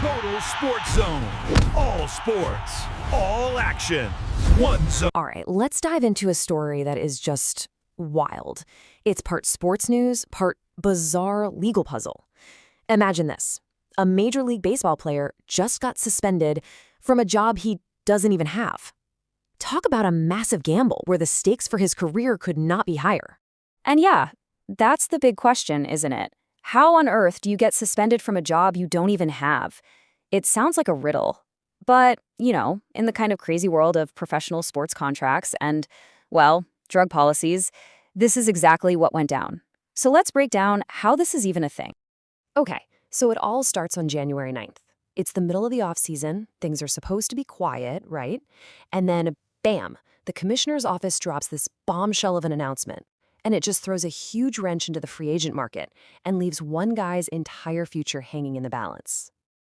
Total Sports Zone. All sports, all action. One zone. All right, let's dive into a story that is just wild. It's part sports news, part bizarre legal puzzle. Imagine this. A Major League Baseball player just got suspended from a job he doesn't even have. Talk about a massive gamble where the stakes for his career could not be higher. And yeah, that's the big question, isn't it? How on earth do you get suspended from a job you don't even have? It sounds like a riddle. But, in the kind of crazy world of professional sports contracts and, well, drug policies, this is exactly what went down. So let's break down how this is even a thing. Okay, so it all starts on January 9th. It's the middle of the off-season. Things are supposed to be quiet, right? And then, bam, the commissioner's office drops this bombshell of an announcement. And it just throws a huge wrench into the free agent market and leaves one guy's entire future hanging in the balance.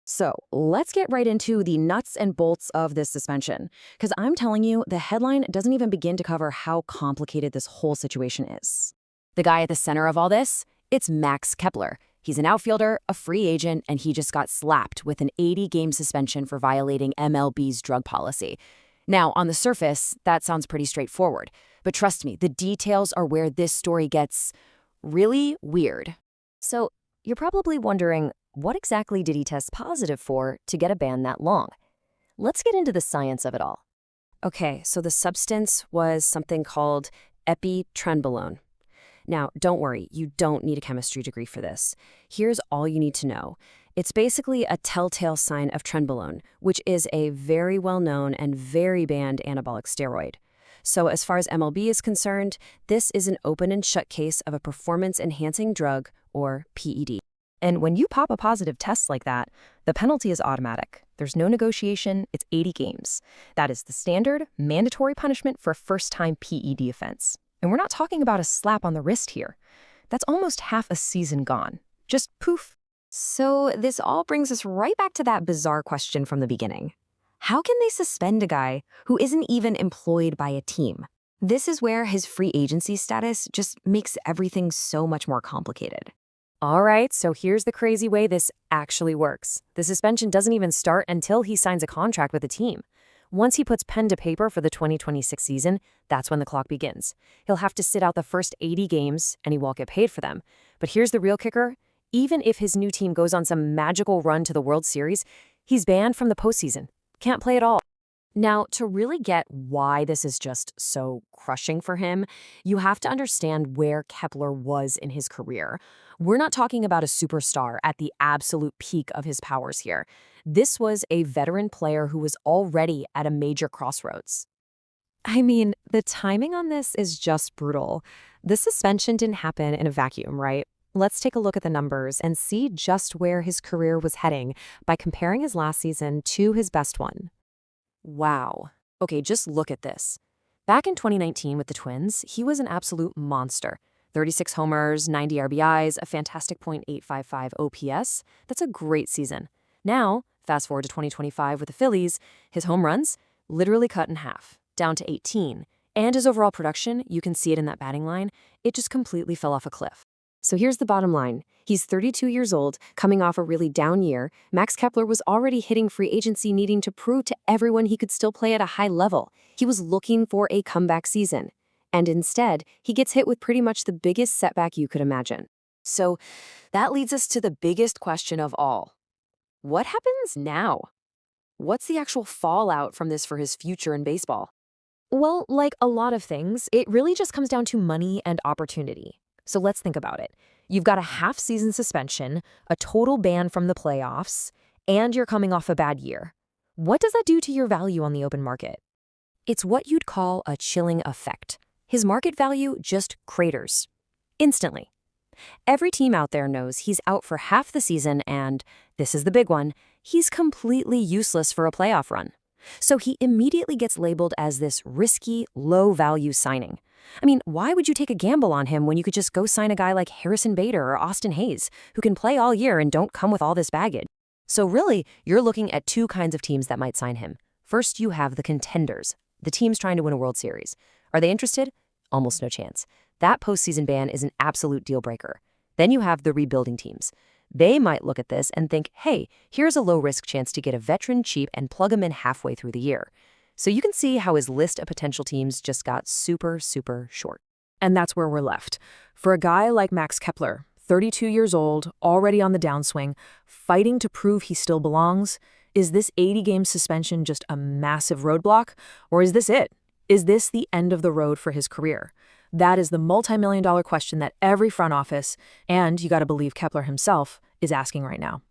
So let's get right into the nuts and bolts of this suspension, because I'm telling you, the headline doesn't even begin to cover how complicated this whole situation is. The guy at the center of all this? It's Max Kepler. He's an outfielder, a free agent, and he just got slapped with an 80-game suspension for violating MLB's drug policy. Now, on the surface, that sounds pretty straightforward. But trust me, the details are where this story gets really weird. So you're probably wondering, what exactly did he test positive for to get a ban that long? Let's get into the science of it all. Okay, so the substance was something called epitrenbolone. Now, don't worry, you don't need a chemistry degree for this. Here's all you need to know. It's basically a telltale sign of trenbolone, which is a very well-known and very banned anabolic steroid. So as far as MLB is concerned, this is an open and shut case of a performance-enhancing drug, or PED. And when you pop a positive test like that, the penalty is automatic. There's no negotiation, it's 80 games. That is the standard, mandatory punishment for a first-time PED offense. And we're not talking about a slap on the wrist here. That's almost half a season gone. Just poof. So this all brings us right back to that bizarre question from the beginning. How can they suspend a guy who isn't even employed by a team? This is where his free agency status just makes everything so much more complicated. All right, so here's the crazy way this actually works. The suspension doesn't even start until he signs a contract with a team. Once he puts pen to paper for the 2026 season, that's when the clock begins. He'll have to sit out the first 80 games, and he won't get paid for them. But here's the real kicker. Even if his new team goes on some magical run to the World Series, he's banned from the postseason. Can't play at all. Now, to really get why this is just so crushing for him, you have to understand where Kepler was in his career. We're not talking about a superstar at the absolute peak of his powers here. This was a veteran player who was already at a major crossroads. I mean, the timing on this is just brutal. The suspension didn't happen in a vacuum, right? Let's take a look at the numbers and see just where his career was heading by comparing his last season to his best one. Wow. Okay, just look at this. Back in 2019 with the Twins, he was an absolute monster. 36 homers, 90 RBIs, a fantastic .855 OPS. That's a great season. Now, fast forward to 2025 with the Phillies, his home runs literally cut in half, down to 18. And his overall production, you can see it in that batting line, it just completely fell off a cliff. So here's the bottom line. He's 32 years old, coming off a really down year. Max Kepler was already hitting free agency, needing to prove to everyone he could still play at a high level. He was looking for a comeback season. And instead, he gets hit with pretty much the biggest setback you could imagine. So that leads us to the biggest question of all. What happens now? What's the actual fallout from this for his future in baseball? Well, like a lot of things, it really just comes down to money and opportunity. So let's think about it. You've got a half-season suspension, a total ban from the playoffs, and you're coming off a bad year. What does that do to your value on the open market? It's what you'd call a chilling effect. His market value just craters. Instantly. Every team out there knows he's out for half the season and, this is the big one, he's completely useless for a playoff run. So he immediately gets labeled as this risky, low-value signing. I mean, why would you take a gamble on him when you could just go sign a guy like Harrison Bader or Austin Hayes, who can play all year and don't come with all this baggage? So really, you're looking at two kinds of teams that might sign him. First, you have the contenders, the teams trying to win a World Series. Are they interested? Almost no chance. That postseason ban is an absolute deal breaker. Then you have the rebuilding teams. They might look at this and think, hey, here's a low-risk chance to get a veteran cheap and plug him in halfway through the year. So you can see how his list of potential teams just got super, super short. And that's where we're left. For a guy like Max Kepler, 32 years old, already on the downswing, fighting to prove he still belongs, is this 80-game suspension just a massive roadblock? Or is this it? Is this the end of the road for his career? That is the multi-million-dollar question that every front office, and you got to believe Kepler himself, is asking right now.